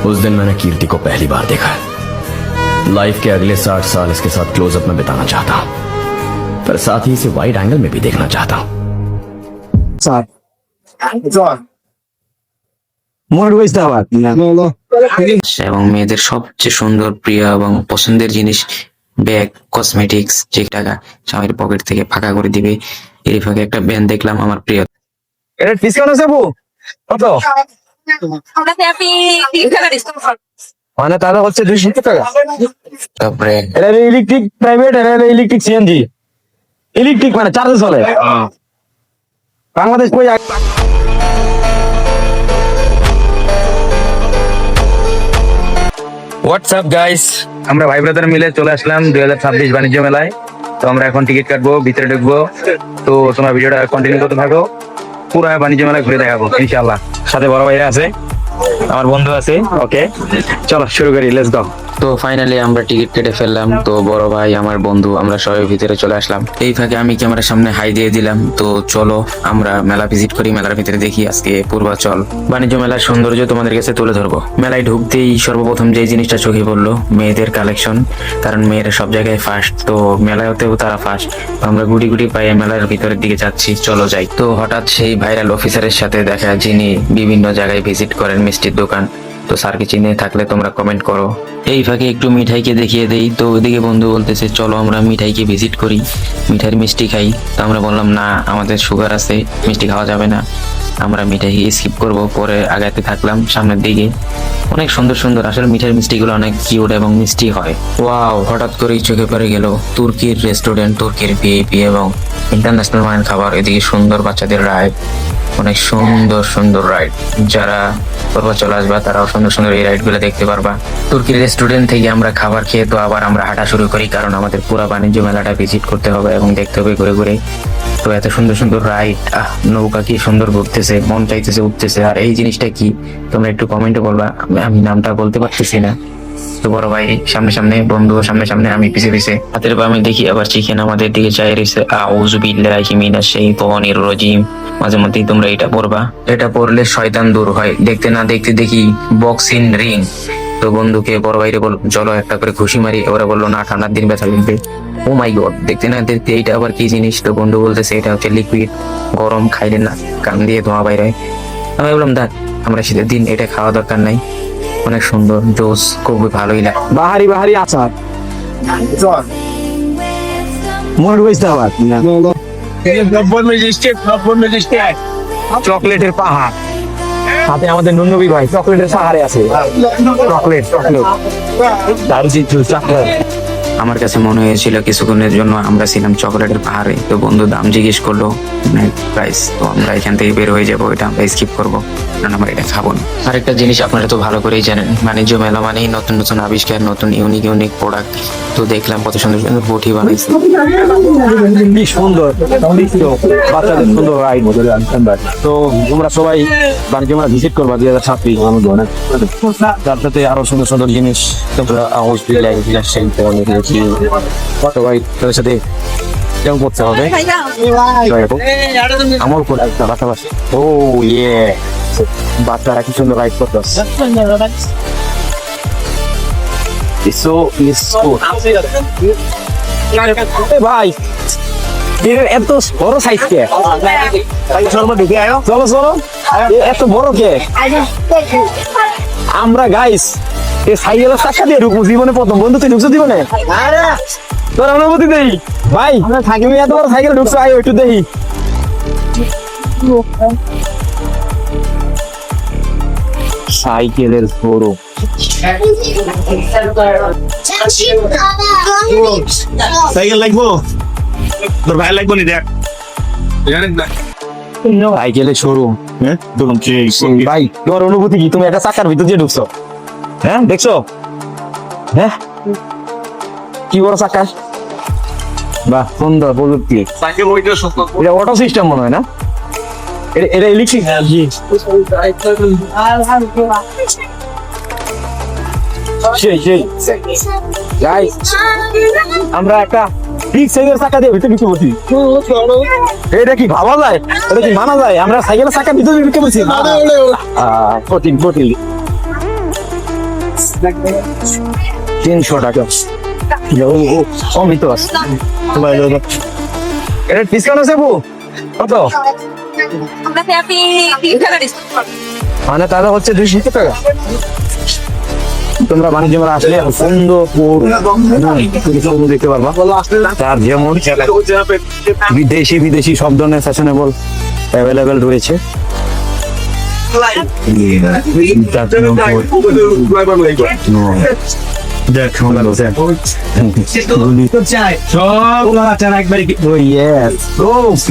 उस दिन मैंने कीर्ति को पहली बार देखा। लाइफ के अगले 60 साल इसके साथ क्लोजअप में बिताना चाहता हूं, पर साथ ही इसे वाइड एंगल में भी देखना चाहता हूं। এবং মেয়েদের সবচেয়ে সুন্দর প্রিয় এবং পছন্দের জিনিস ব্যাগ, কসমেটিক্স, যে টাকা স্বামীর পকেট থেকে ফাঁকা করে দিবে। এই ফাঁকে একটা ব্যান্ড দেখলাম আমার প্রিয়। এটা ডিসকাউন্ট আছে আপু? কত? মানে তাহলে হচ্ছে 270 টাকা। তারপরে এটা ইলেকট্রিক প্রাইভেট, এটা ইলেকট্রিক সিএনজি। ইলেকট্রিক মানে চার্জে চলে। বাংলাদেশ কই হোয়াটসঅ্যাপ গাইস, আমরা ভাই ব্রাদার মিলে চলে আসলাম 2026 বাণিজ্য মেলায়। তো আমরা এখন টিকিট কাটবো, ভিতরে ঢুকবো। তো তোমরা ভিডিওটা কন্টিনিউ করতে থাকো, পুরো বাণিজ্য মেলায় ঘুরে দেখাবো ইনশাআল্লাহ। সাথে বড় ভাইরা আছে, আমার বন্ধু আছে। ওকে চলো শুরু করি, লেটস গো। তো ফাইনালি আমরা টিকিট কেটে ফেললাম। তো বড় ভাই, আমার বন্ধু, আমরা সবাই ভিতরে চলে আসলাম। এই ফাঁকে আমি ক্যামেরার সামনে হাই দিয়ে দিলাম। তো চলো আমরা মেলা ভিজিট করি, মেলার ভিতরে দেখি আজকে পূর্বাচল বাণিজ্য মেলার সৌন্দর্য তোমাদের কাছে তুলে ধরবো। মেলায় ঢুকতেই সর্বপ্রথম যে জিনিসটা চোখে পড়লো, মেয়েদের কালেকশন। কারণ মেয়েরা সব জায়গায় ফার্স্ট, তো মেলাতেও তারা ফার্স্ট। আমরা গুটি গুটি পায়ে মেলার ভিতরের দিকে যাচ্ছি, চলো যাই। তো হঠাৎ সেই ভাইরাল অফিসারের সাথে দেখা, যিনি বিভিন্ন জায়গায় ভিজিট করেন মিষ্টির দোকান। তো স্যারকে চিনে থাকলে তোমরা কমেন্ট করো। এই ফাঁকে একটু মিঠাইকে দেখিয়ে দেই। তো ওইদিকে বন্ধু বলতেছে চলো আমরা মিঠাইকে ভিজিট করি, মিঠাইয়ের মিষ্টি খাই। তো আমরা বললাম না, আমাদের সুগার আছে, মিষ্টি খাওয়া যাবে না, আমরা মিঠাই স্কিপ করব। পরে আগাতে থাকলাম সামনের দিকে। অনেক সুন্দর সুন্দর আসলে মিঠাইয়ের মিষ্টিগুলো অনেক কিউট এবং মিষ্টি হয়। ওয়াও, হঠাৎ করেই চোখে পড়ে গেল তুর্কির রেস্টুরেন্ট, তুর্কির ভিআইপি এবং ইন্টারন্যাশনাল মানের খাবার। এদিকে সুন্দর বাচ্চাদের রাইড, অনেক সুন্দর সুন্দর রাইড। যারা পূর্বাচল আসবা তারাও সুন্দর সুন্দর এই রাইড গুলো দেখতে পারবা। তুর্কির রেস্টুরেন্ট থেকে আমরা খাবার খেয়ে তো আবার আমরা হাঁটা শুরু করি, কারণ আমাদের পুরো বাণিজ্য মেলাটা ভিজিট করতে হবে এবং দেখতে হবে ঘুরে ঘুরে। তো এত সুন্দর সুন্দর রাইড, নৌকা কি সুন্দর ঘুরতেছে, মন চাইতেছে উঠতেছে। আর এই জিনিসটা কি তোমরা একটু কমেন্টে বলবা, আমি নামটা বলতে পারতেছি না। তো বড় ভাই সামনে সামনে, বন্ধু সামনে সামনে, আমি পিছে পিছে। হাতের বামে দেখি আবার চিকেন আমাদের দিকে চাই রয়েছে। আউযু বিল্লাহি মিনাশ শাইতানির রাজিম। মাঝে মধ্যেই তোমরা এটা পড়বা, এটা পড়লে শয়তান দূর হয়। দেখতে না দেখতে দেখি বক্সিং রিং। তো বন্ধুকে বড় ভাইরে বল চলো একটা করে ঘুষি মারি। ওরা বললো না, ঠান্ডার দিন ব্যথা লাগবে। ও মাই গড, দেখতে না দেখতে এইটা আবার কি জিনিস। তো বন্ধু বলতেছে এটা হচ্ছে লিকুইড, গরম, খাইলে না কান দিয়ে ধোঁয়া বাইরে। আমি বললাম দেখ, আমরা শীতের দিন এটা খাওয়া দরকার নাই। অনেক সুন্দর জোস, খুবই ভালোই লাগে। বাহারি বাহারি আচার চকলেটের পাহাড়, সাথে আমাদের নুনবী ভাই চকলেটের পাহাড়ে আছে। চকলেট চকলেট আমার কাছে মনে হয়েছিল কিছুক্ষণের জন্য আমরা ছিলাম চকলেটের পাহাড়ে। তো বন্ধু দাম জিজ্ঞেস করলো, প্রাইস। তো আমরা এখান থেকে বের হয়ে যাবো, এটা আমরা স্কিপ করবো, কারণ আমরা এটা খাবো না। আরেকটা জিনিস আপনারা তো ভালো করেই জানেন, বাণিজ্য মেলা মানেই নতুন নতুন আবিষ্কার, নতুন ইউনিক ইউনিক প্রোডাক্ট। তো দেখলাম কত সুন্দর সুন্দর বটি বানাইছে, কি সুন্দর বাচ্চাদের সুন্দর রাইড। তো তোমরা সবাই বাণিজ্য মেলা ভিজিট করবা 2026, তার সাথে আরো সুন্দর সুন্দর জিনিস তোমরা কত ভাই তাদের সাথে কেমন করতে হবে আমার উপর একটা বাচ্চা। ও ইয়ে, বাচ্চারা কি সুন্দর রাইড করতে ভাই। এত বড় সাইজ কে? চলো চলো, এত বড় কে? আমরা গাইস এই সাইকেলের চাকা দিয়ে ঢুকবো জীবনে প্রথম। বন্ধু তুই ঢুকছো জীবনে? তোর অনুভূতি দেই ভাই, থাকিমি এত বড় সাইকেল ঢুকছো, আয় একটু দেখি। সাইকেলের বড় সাইকেল লাগবো, তোর ভাই লাগবো নি? দেখ সাইকেলের শোরুম। ভাই তোমার অনুভূতি কি? তুমি একটা চাকার ভিতর দিয়ে ঢুকছো, হ্যাঁ দেখছো? হ্যাঁ কি বড় চাকা, বাহ সুন্দর প্রযুক্তি। এটা অটো সিস্টেম মনে হয় না? এটা ইলেকট্রিক। আমরা একটা চাকা দিয়ে ভিতরে ঢুকে বসি। এটা কি ভাবা যায়? এটা কি মানা যায়? আমরা সাইকেলের চাকা ভিতরে ঢুকে বসি। কঠিন কঠিন। 300 টাকা অমিত আছে এটা ডিসকাউন্ট আছে আপু কত আপনাকে আপনি 3 টাকা ডিসকাউন্ট করবেন। মানে তাহলে হচ্ছে 270 টাকা তোমরা বাণিজ্য মেলা আসলে সুন্দরপুর দেখতে পারবা তার যেমন বিদেশি সব ধরনের ফ্যাশনেবল অ্যাভেলেবেল রয়েছে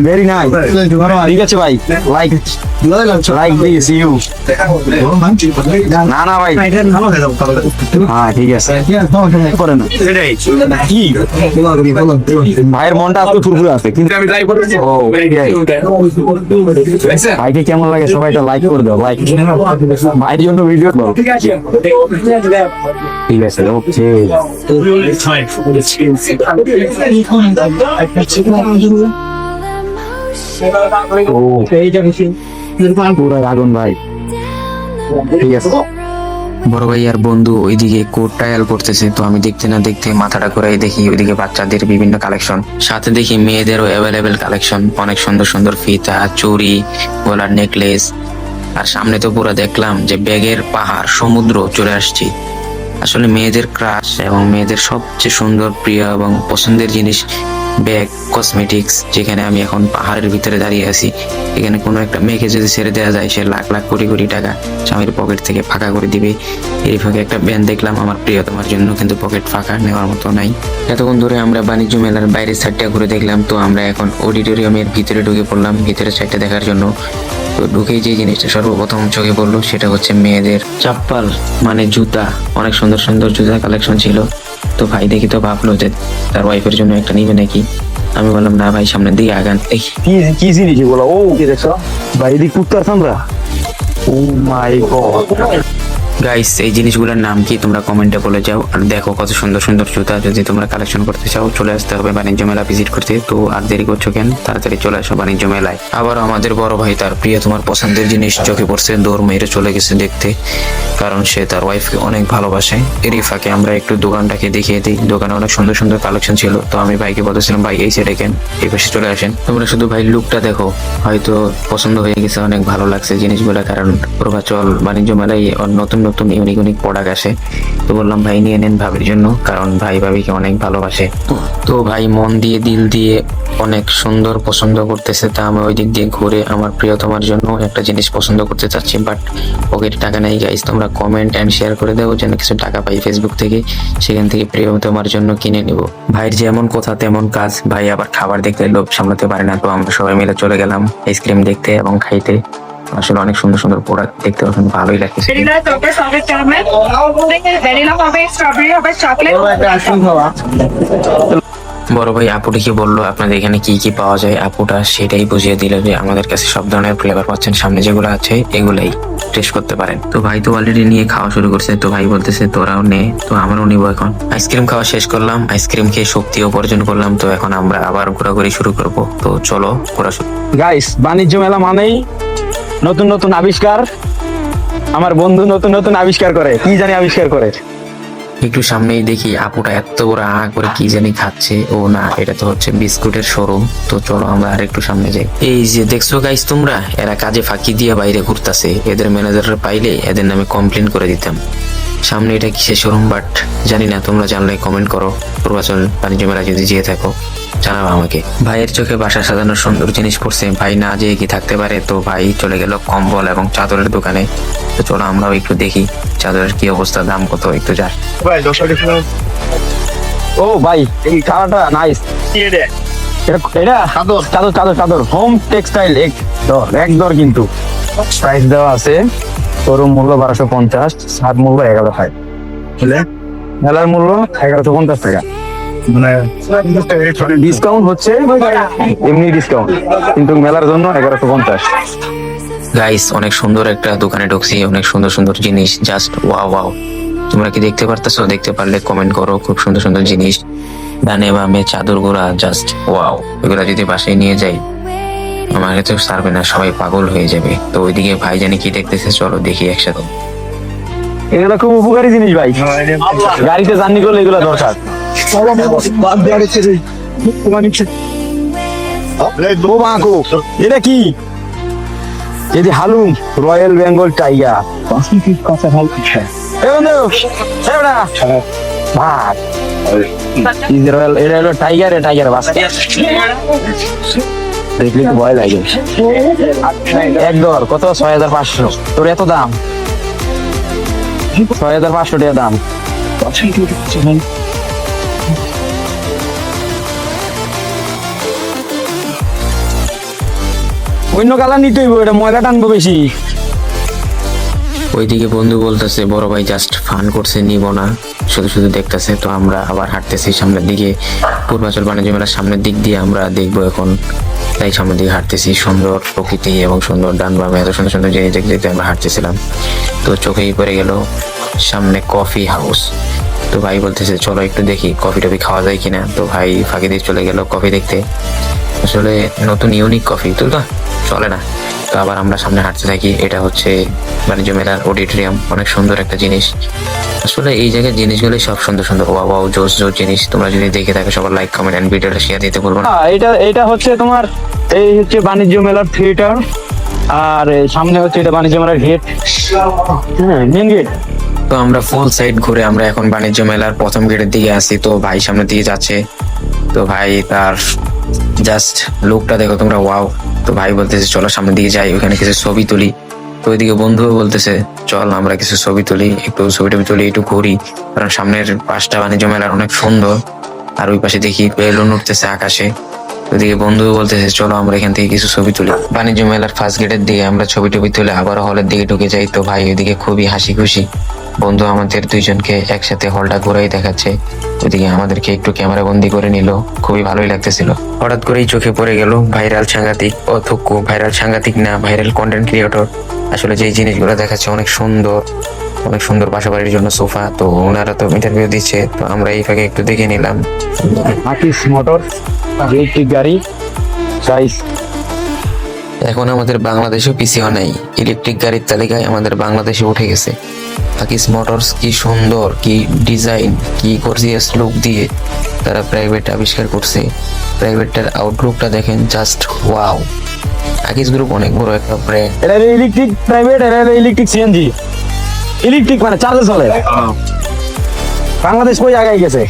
ভেরি নাইস ঠিক আছে ভাই লাইক দিস ইউ না ভাই হ্যাঁ ঠিক আছে করে না কি ভাইয়ের মনটা আজকে ফুরফুরে আছে কিন্তু ও, ভাইকে কেমন লাগে সবাই তো লাইক করে দাও লাইক ভাইয়ের জন্য ভিডিও দাও ঠিক আছে ওকে পুরো আগুন ভাই ঠিক আছে বড় ভাই আর বন্ধু ওইদিকে কোট টায়াল করতেছে, তো আমি দেখতে না দেখতে মাথাটা ঘুরাই দেখি ওইদিকে বাচ্চাদের বিভিন্ন কালেকশন, সাথে দেখি মেয়েদেরও অ্যাভেলেবেল কালেকশন, অনেক সুন্দর সুন্দর ফিতা, চুড়ি, গলার নেকলেস। আর সামনে তো পুরো দেখলাম যে ব্যাগের পাহাড়, সমুদ্র চলে আসছি। আসলে মেয়েদের ক্রাশ এবং মেয়েদের সবচেয়ে সুন্দর প্রিয় এবং পছন্দের জিনিস ব্যাগ, কসমেটিক্স। যেখানে আমি এখন পাহাড়ের ভিতরে দাঁড়িয়ে আছি, এখানে কোনো একটা মেয়েকে যদি ছেড়ে দেওয়া যায় সে লাখ লাখ কোটি কোটি টাকা স্বামীর পকেট থেকে ফাঁকা করে দিবে। এই ফাঁকে একটা ব্যান্ড দেখলাম আমার প্রিয়তমার জন্য, কিন্তু পকেট ফাঁকা, নেওয়ার মতো নাই। এতক্ষণ ধরে আমরা বাণিজ্য মেলার বাইরের সাইডটা ঘুরে দেখলাম, তো আমরা এখন অডিটোরিয়ামের ভিতরে ঢুকে পড়লাম ভিতরের সাইডটা দেখার জন্য। তো ঢুকেই যে জিনিসটা সর্বপ্রথম চোখে পড়লো সেটা হচ্ছে মেয়েদের চাপ্পাল, মানে জুতা। অনেক সুন্দর সুন্দর জুতা কালেকশন ছিল। তো ভাই দেখি তো ভাবলো যে তার ওয়াইফের জন্য একটা নিবে নাকি। আমি বললাম না ভাই, সামনের দিকে আগান। কি জিনিস এগুলো? ও কি দেখছো ভাই, এদিক কুত্তার আমরা ও মাই গড গাইস, এই জিনিসগুলোর নাম কি তোমরা কমেন্টে বলে যাও। আর দেখো কত সুন্দর সুন্দর জুতা। যদি তোমরা কালেকশন করতে চাও চলে আসতে হবে বাণিজ্য মেলা ভিজিট করতে। তো আর দেরি করছো কেন, তাড়াতাড়ি চলে আসো বাণিজ্য মেলায়। আবার আমাদের বড় ভাই তার প্রিয় তোমার পছন্দের জিনিস চোখে পড়ছে, দৌড় মেরে চলে গেছে দেখতে, কারণ সে তার ওয়াইফকে অনেক ভালোবাসে। এরই ফাঁকে আমরা একটু দোকানটাকে দেখিয়ে দিই। দোকানে অনেক সুন্দর সুন্দর কালেকশন ছিল। তো আমি ভাইকে বলেছিলাম ভাই এই সাইডে কেন, এই পাশে চলে আসেন। তোমরা শুধু ভাই লুকটা দেখো, হয়তো পছন্দ হয়ে গেছে, অনেক ভালো লাগছে জিনিসগুলো। কারণ পূর্বাচল বাণিজ্য মেলায় নতুন নতুন ইউনিক ইউনিক প্রোডাক্ট আসে। তো বললাম ভাই নিয়ে নেন ভাবির জন্য, কারণ ভাই ভাবিকে অনেক ভালোবাসে। তো ভাই মন দিয়ে দিল দিয়ে অনেক সুন্দর পছন্দ করতেছে। তা আমি ওই দিক দিয়ে ঘুরে আমার প্রিয়তমার জন্য একটা জিনিস পছন্দ করতে চাচ্ছি, বাট পকেটে টাকা নেই। গাইস তোমরা কমেন্ট এন্ড শেয়ার করে দাও যেন কিছু টাকা পাই ফেসবুক থেকে, সেখান থেকে প্রিয়তমার জন্য কিনে নিব। ভাইয়ের যেমন কথা তেমন কাজ। ভাই আবার খাবার দেখতে লোভ সামলাতে পারে না। তো আমরা সবাই মিলে চলে গেলাম আইসক্রিম দেখতে এবং খাইতে। আসলে অনেক সুন্দর সুন্দর প্রোডাক্ট দেখতে ভালোই লাগতেছে। Vanilla chocolate soft caramel, vanilla হবে, স্ট্রবেরি হবে, চকলেট। বড় ভাই আপুটিকে বললো আপনাদের এখানে কি কি পাওয়া যায়। আপুটা সেটাই বুঝিয়ে দিল যে আমাদের কাছে সব ধরনের ফ্লেভার পাচ্ছেন, সামনে যেগুলো আছে এগুলাই টেস্ট করতে পারেন। তো ভাই তো অলরেডি নিয়ে খাওয়া শুরু করছে। তো ভাই বলতেছে তোরাও নে, তো আমরাও নিবো এখন। আইসক্রিম খাওয়া শেষ করলাম, আইসক্রিম খেয়ে শক্তি উপার্জন করলাম। তো এখন আমরা আবার ঘোরাঘুরি শুরু করব। তো চলো ঘোরা শুরু। গাইস, বাণিজ্য মেলা মানেই নতুন নতুন আবিষ্কার। আমার বন্ধু নতুন নতুন আবিষ্কার করে, কি জানি আবিষ্কার করে। একটু সামনেই দেখি আপুটা এত বড় করে কি জানি খাচ্ছে। ও না, এটা তো হচ্ছে বিস্কুটের শোরুম। তো চলো আমরা আর একটু সামনে যাই। এই যে দেখছো গাইস তোমরা, এরা কাজে ফাঁকি দিয়ে বাইরে ঘুরতেছে। এদের ম্যানেজাররা পাইলে এদের নামে কমপ্লেন করে দিতাম। সামনে এটা কিসের শোরুম বাট জানি না, তোমরা জানলে কমেন্ট করো। পূর্বাচল বাণিজ্য মেলা যদি যেয়ে থাকো জানাবো আমাকে। ভাইয়ের চোখে বাসা সাজানোর সুন্দর জিনিস পড়ছে, ভাই না যেয়ে কি থাকতে পারে। তো ভাই চলে গেল কম্বল এবং চাদরের দোকানে। তো চলো আমরাও একটু দেখি চাদরের কি অবস্থা, দাম কত একটু যা। ও ভাই, এই খাওয়াটা নাইস। এটা চাদর চাদর চাদর চাদর হোম টেক্সটাইল এক দর, কিন্তু প্রাইস দেওয়া আছে। শোরুম মূল্য 1250, সাত মূল্য 1100, মেলার মূল্য 1150 টাকা। ডিসকাউন্ট হচ্ছে এমনি ডিসকাউন্ট, কিন্তু মেলার জন্য 1150। গাইস অনেক সুন্দর একটা দোকানে ঢুকছি, অনেক সুন্দর সুন্দর জিনিস, জাস্ট ওয়াও ওয়াও। তোমরা কি দেখতে পারতেছো? দেখতে পারলে কমেন্ট করো। খুব সুন্দর সুন্দর জিনিস, ডানে বামে চাদর গুড়া, জাস্ট ওয়াও। এগুলা যদি বাসায় নিয়ে যাই আমাকে তো ছাড়বে না, সবাই পাগল হয়ে যাবে। তো ওইদিকে ভাই জানি কি দেখতেছে, চলো দেখি একসাথে। এগুলো খুব উপকারী জিনিস ভাই, গাড়িতে জার্নি করলে এগুলো দরকার। ও বাঁকো, এটা কি? এটি হালুম রয়্যাল বেঙ্গল টাইগার। এটা হলো টাইগার, টাইগার বাস দেখলে তো ভয় লাগে। এক দর কত? 6500। তোর এত দাম? 6500 টাকা দাম। অন্য কালার নিতে হইব, এটা ময়লা টানবো বেশি। ওইদিকে বন্ধু বলতেছে বড় ভাই জাস্ট ফান করছে, নিব না, শুধু শুধু দেখতেছে। তো আমরা আবার হাঁটতেছি সামনের দিকে, পূর্বাচল বাণিজ্য মেলার সামনের দিক দিয়ে আমরা দেখবো এখন। তাই সামনের দিকে হাঁটতেছি, সুন্দর প্রকৃতি এবং সুন্দর ডান বামে এত সুন্দর সুন্দর জিনিস দেখতে দেখতে আমরা হাঁটতেছিলাম। তো চোখেই পড়ে গেল সামনে কফি হাউস। তো ভাই বলতেছে চলো একটু দেখি কফি টফি খাওয়া যায় কিনা। তো ভাই ফাঁকি দিয়ে চলে গেল কফি দেখতে। আসলে নতুন ইউনিক কফি তো না চলে না। তো আবার আমরা সামনে হাঁটতে থাকি। এটা হচ্ছে বাণিজ্য মেলার অডিটোরিয়াম, অনেক সুন্দর একটা জিনিস। আসলে এই জায়গায় জিনিসগুলো সব সুন্দর সুন্দর, ওয়াও জোস জোস জিনিস। তোমরা যদি দেখে থাকো সবার লাইক কমেন্ট এন্ড ভিডিওটা শেয়ার দিতে বলবো না। এটা হচ্ছে তোমার, এই হচ্ছে বাণিজ্য মেলার থিয়েটার, আর সামনে হচ্ছে এটা বাণিজ্য মেলার গেট, হ্যাঁ মেন গেট। তো আমরা ফুল সাইড ঘুরে আমরা এখন বাণিজ্য মেলার প্রথম গেটের দিকে আসি। তো ভাই সামনের দিকে যাচ্ছে। তো ভাই তার জাস্ট লুকটা দেখো তোমরা, ওয়াও। তো ভাই বলতেছে চলো সামনের দিকে যাই, ওখানে কিছু ছবি তুলি। তো ওইদিকে বন্ধুও বলতেছে চল আমরা কিছু ছবি তুলি, একটু ছবি টবি তুলি, একটু ঘুরি, কারণ সামনের পাশটা বাণিজ্য মেলার অনেক সুন্দর। আর ওই পাশে দেখি বেলুন উঠতেছে আকাশে। ওইদিকে বন্ধুও বলতেছে চলো আমরা এখান থেকে কিছু ছবি তুলি। বাণিজ্য মেলার ফার্স্ট গেটের দিকে আমরা ছবি টবি তুলে আবার হলের দিকে ঢুকে যাই। তো ভাই ওইদিকে খুবই হাসি খুশি, বন্ধু আমাদের দুইজনকে একসাথে হলটা ঘুরেই দেখাচ্ছে। ওইদিকে আমাদেরকে একটু ক্যামেরা বন্দি করে নিল, খুবই ভালোই লাগতেছিল। হঠাৎ করেই চোখে পড়ে গেল ভাইরাল সাংঘাতিক, অথক্য ভাইরাল সাংঘাতিক না, ভাইরাল কন্টেন্ট ক্রিয়েটর। আসলে যেই জিনিসগুলো দেখাচ্ছে অনেক সুন্দর, অনেক সুন্দর বাসা বাড়ির জন্য সোফা। তো ওনারা তো ইন্টারভিউ দিচ্ছে, তো আমরা এই ফাঁকে একটু দেখে নিলাম। আকিস মোটর ইলেকট্রিক গাড়ি সাইজ। এখন আমাদের বাংলাদেশেও পিছিয়ে নাই, ইলেকট্রিক গাড়ির তালিকায় আমাদের বাংলাদেশে উঠে গেছে। আকিস মোটরস কি সুন্দর, কি ডিজাইন, কি গর্জিয়াস লুক দিয়ে তারা প্রাইভেট আবিষ্কার করছে। প্রাইভেটটার আউটলুকটা দেখেন, জাস্ট ওয়াও। আকিস গ্রুপ অনেক বড় একটা ব্র্যান্ড। এটা ইলেকট্রিক প্রাইভেট, এটা ইলেকট্রিক সিএনজি, ইলেকট্রিক মানে চার্জে চলে। বাংলাদেশ কই জায়গায় গেছে,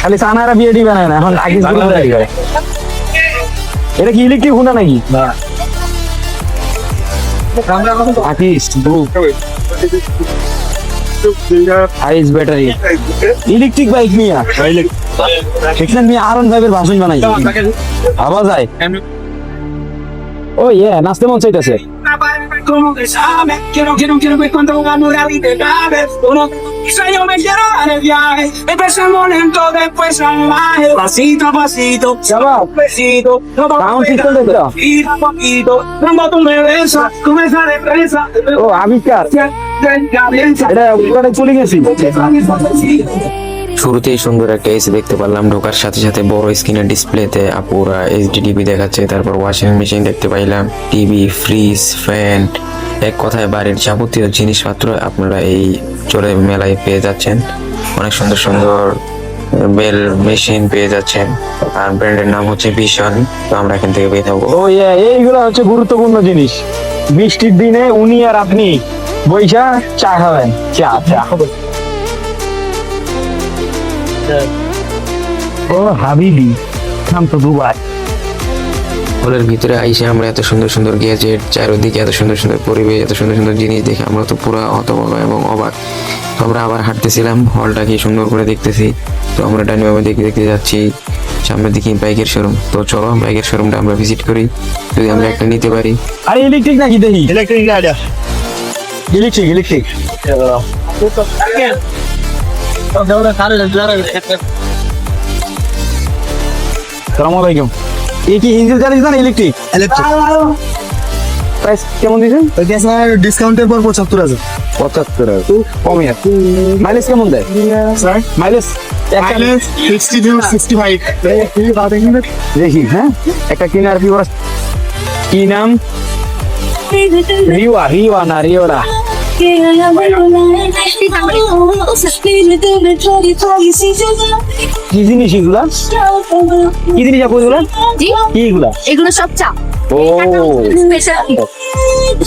খালি সানারা বিএডি বানায় না, এখন আকিস গ্রুপ তৈরি করে। এটা কি ইলেকট্রিক হুন্ডা নাকি? আকিস গ্রুপ আইস ব্যাটারি ইলেকট্রিক বাইক নিয়ে সেখানে নিয়ে আরন ভাইবের ভাষণ বানাই আওয়াজ যায়। ও ইয়ে নাচতে মন চাইতেছে। Como que sabe, quiero ver cuando gano la libertad. Uno dice yo me quiero dar el viaje. Empezamos lento, después salvaje. Pasito a pasito, besito. Sound system দেখো। Poquito a poquito, cuando tú me besas, comienza de presa. ও আবিষ্কার, এটা উপরে চলে গেছি। শুরুতেই সুন্দর একটা AC দেখতে পারলাম, ঢোকার সাথে সাথে বড় স্ক্রিনের ডিসপ্লেতে আপুরা এইচডি টিভি দেখাচ্ছে। তারপর ওয়াশিং মেশিন দেখতে পাইলাম, টিভি, ফ্রিজ, ফ্যান, এক কথায় বাড়ির যাবতীয় জিনিসপত্র আপনারা এই চলে মেলায় পেয়ে যাচ্ছেন। অনেক সুন্দর সুন্দর বেল মেশিন পেয়ে যাচ্ছেন, আর ব্র্যান্ডের নাম হচ্ছে ভিশন। তো আমরা এখান থেকে পেয়ে থাকবো। ও ইয়ে, এইগুলো হচ্ছে গুরুত্বপূর্ণ জিনিস। বৃষ্টির দিনে উনি আর আপনি বৈশা চা খাবেন, চা চা। ও হাবিবি কাম তো দুবাই। হলের ভিতরে আইসে আমরা এত সুন্দর সুন্দর গ্যাজেট, চারিদিকে এত সুন্দর সুন্দর পরিবেশ, এত সুন্দর সুন্দর জিনিস দেখে আমরা তো পুরো হতভম্ব এবং অবাক। তো আমরা আবার হাঁটতেছিলাম, হলটাকে সুন্দর করে দেখতেছি। তো আমরা ডাইনি বামে দেখতে দেখতে যাচ্ছি, সামনের দিকে বাইকের শোরুম। তো চলো বাইকের শোরুমটা আমরা ভিজিট করি, যদি আমরা একটা নিতে পারি। আরে ইলেকট্রিক নাকি দেখি? ইলেকট্রিক গাড়ি ইলেকট্রিক ইলেকট্রিক। সালামু আলাইকুম। এই কি ইঞ্জিন চালিয়ে না ইলেকট্রিক? প্রাইস কেমন দিয়েছেন? ডিসকাউন্টের পর 75,000। 75 কমে। মাইলেজ কেমন দেয়? Mileage mileage 60 to 65। দেখি, হ্যাঁ একটা কিনার কি কি নাম? রিওয়া না রিওরা। কি জিনিস এগুলা? কি জিনিস আপু এগুলা? জি কি এগুলা? এগুলো সব চা ও স্পেশাল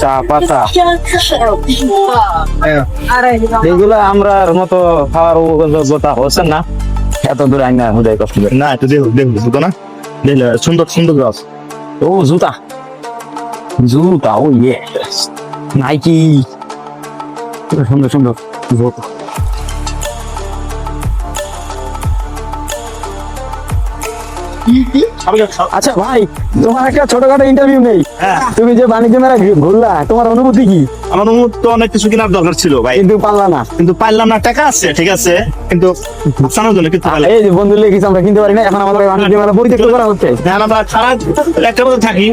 চা পাতা। এগুলা আমরা মতো খাওয়ার যোগ্যতা হচ্ছে না, এত দূর আইনা হুদাই কষ্ট করে। না একটু দেখো দেখো জুতো না দেখলে সুন্দর সুন্দর গাছ ও জুতা, জুতা, ও ইয়ে নাইকি, সুন্দর সুন্দর জুতা। আচ্ছা ভাই, তোমার একটা ছোটখাটো ইন্টারভিউ নেই, হ্যাঁ। তুমি যে বাণিজ্য মেলা ঘুরলা, তোমার অনুভূতি কি? আমার অনুমতি তো অনেক কিছু কেনার দরকার ছিল ভাই, কিন্তু পারলা না। কিন্তু পারলাম না। টাকা আছে ঠিক আছে, কিন্তু সানার জন্য কিন্তু পারলাম না। এই যে বন্ধু লেগেছে, আমরা কিনতে পারি না, এখন আমাদের বাণিজ্য মেলা পরিত্যক্ত করা হচ্ছে। এখন আমরা সারা একটা মধ্যে থাকি।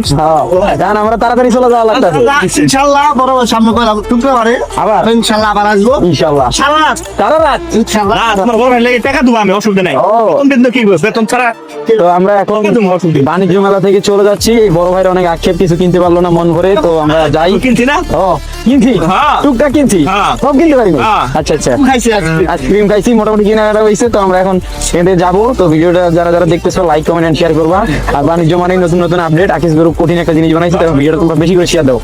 কারণ আমরা তাড়াতাড়ি চলে যাওয়া লাগতেছে। ইনশাল্লাহ বড় সামনে করে টুকতে পারে আবার ইনশাল্লাহ আবার আসবো ইনশাল্লাহ সারা রাত। সারা রাত। ইনশাল্লাহ তোমার বড় ভাই লেগে টাকা দেবো আমি, অসুবিধা নাই। ও। কোন দিন তো কি করবে বেতন ছাড়া তো আমরা এখন বাণিজ্য মেলা থেকে চলে যাচ্ছি। এই বড় ভাইয়ের অনেক আক্ষেপ, কিছু কিনতে পারলো না মন ভরে, তো আমরা যাই। কিনছি না ও কিনছি, হ্যাঁ। টুকটাক কিনছি, হ্যাঁ। সব কিনতে পারিনি। হ্যাঁ। আচ্ছা আচ্ছা, খাইছি আজকে। আইসক্রিম খাইছি, মোটামুটি কেনাকাটা হয়েছে। তো আমরা এখন এখানে যাবো। তো ভিডিওটা যারা যারা দেখতেছো লাইক কমেন্ট এন্ড শেয়ার করবা। আর বাণিজ্য মানে নতুন নতুন আপডেট, আকিস গ্রুপ কঠিন একটা জিনিস বানাইছে, তো ভিডিওটা তোমরা বেশি করে শেয়ার দাও।